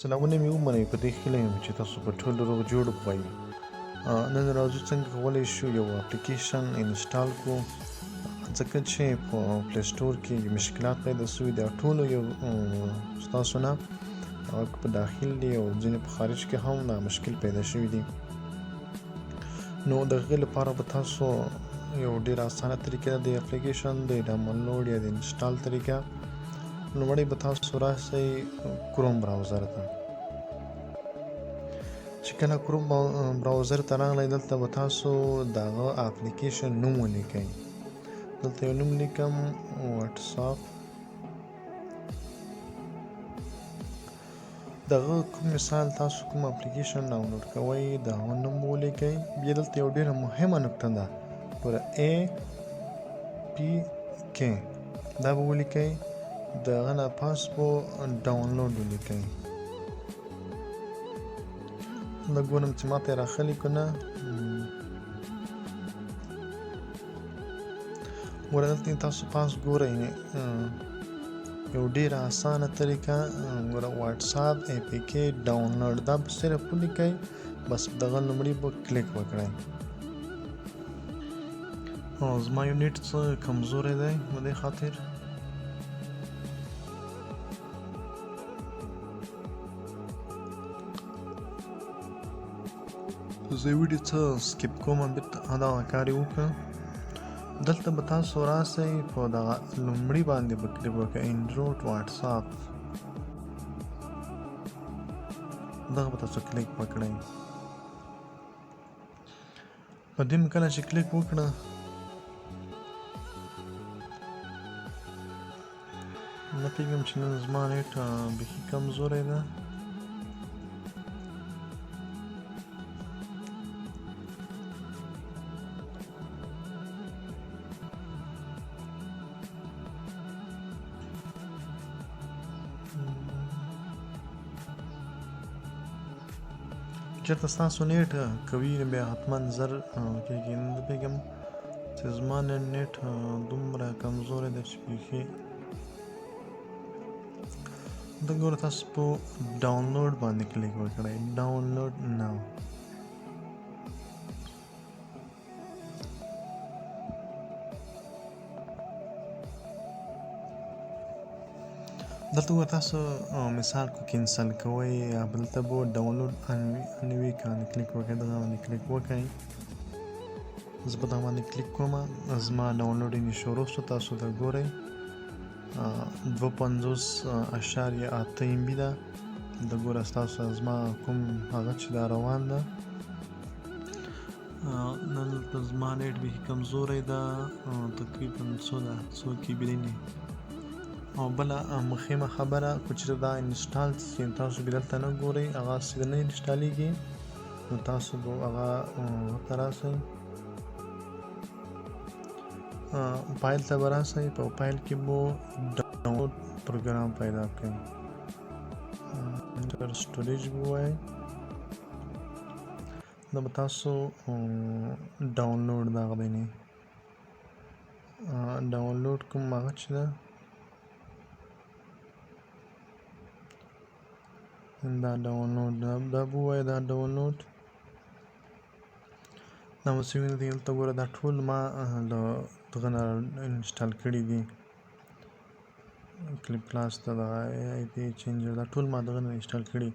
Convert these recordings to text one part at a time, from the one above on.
سلامونه مې ومنئ، په دې هیله یم چې تاسو په ټول روغ جوړ وئ. نن راځو څنګه کولی شو یو اپلیکیشن انسټال کړو، ځکه چې په پلی سټور کې مشکلات پیدا سوي دي او ټولو یو ستاسو نه هغه په داخل دي او ځینې په خارج کې هم مشکل پیدا شوي دي. نو د هغې لپاره به تاسو یو ډېره اسانه طریقه د اپلیکیشن د ډاونلوډ یا د انسټال طریقه، لومړی به تاسو راسئ کروم براوزر ته. چې کله کروم براوزر ته راغلی، دلته به تاسو د هغه اپلیکیشن نوم ولیکئ. دلته یو نوم لیکم، واتساپ. د هغه کوم مثال تاسو کوم اپلیکیشن ډاونلوډ کوئ د هغه نوم ولیکئ. بیا دلته یو ډېره مهمه نکته ده، ګوره APK دا به ولیکئ، د هغه نه پاس به ډاونلوډ ولیکئ. دا ګورم چې ماته یې راښلي که نه. ګوره دلته تاسو پاس ګورئ، یو ډېره اسانه طریقه. ګوره واتساپ APK ډاونلوډ دا به صرف ولیکئ، بس دغه لومړي به کلیک وکړئ. زما یو نیټ څه کمزوری دی، په دې خاطر زه ویډیو څه سکیپ کوم، بېرته دغه کار یې وکړه. دلته به تاسو راسئ، په دغه لومړي باندې به کلیک وکړئ، انډروډ واتساپ، دغه به تاسو کلیک وکړئ. په دې مې کله چې کلیک وکړه، نه پوهېږم چې نن زما نیټ بیخي کمزوری ده. چېرته ستاسو نیټ قوي بیا حتما زر کېږي. نه پوهېږم چې زما نن نیټ دومره کمزوری دی چې بیخي. دا ګوره تاسو په ډاونلوډ باندې کلیک وکړئ، ډاونلوډ ناو. دلته ګوره تاسو مثال کو کینسل کوئ یا دلته به ډاونلوډ انوي باندې کلیک وکړئ، دغه باندې کلیک وکړئ. زه په دغه باندې کلیک کوم، زما ډاونلوډینګ شروع شو. تاسو ته ګورئ 250.8 MB ده. د ګوره ستاسو زما کوم هغه چې دا روان ده. نن دلته زما نیټ بیخي کمزوری ده، تقریبا څو ده 100 KB دی. او بله مهمه خبره، که چېرته دا انسټال شي تاسو بیا دلته نه ګورئ، هغه سیده نه انسټالېږي. نو تاسو به هغه ورته راسئ، فایل ته به راسئ، په فایل کې به ډاونلوډ پرګرام پیدا کړئ. انټر سټوریج به ووایئ، دا به تاسو ډاونلوډ دغه دی نه ډاونلوډ کوم هغه چې ده دا ډاونلوډ دا به ووایئ، دا ډاونلوډ دا به څنګه دی. دلته ګوره دا ټول ما له دغه نه انسټال کړي دي. کلیپ کلاس ته دغه IP چینجر دا ټول ما دغه نه انسټال کړي.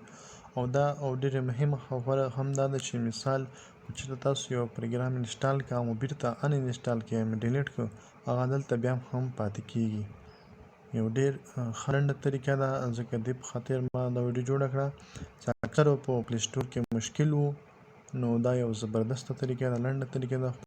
او دا او ډېره مهمه خبره هم دا ده چې مثال که چېرته تاسو یو پروګرام انسټال کړه او بېرته ان انسټال کړئ یا ډیلیټ کړه، هغه دلته بیا هم پاتې کېږي. یو ډېر ښه لنډه طریقه ده، ځکه دې په خاطر ما دا ویډیو جوړه کړه چې اکثرو په پلی سټور کې مشکل و. نو دا یو زبردسته طریقه ده، لنډه طریقه ده.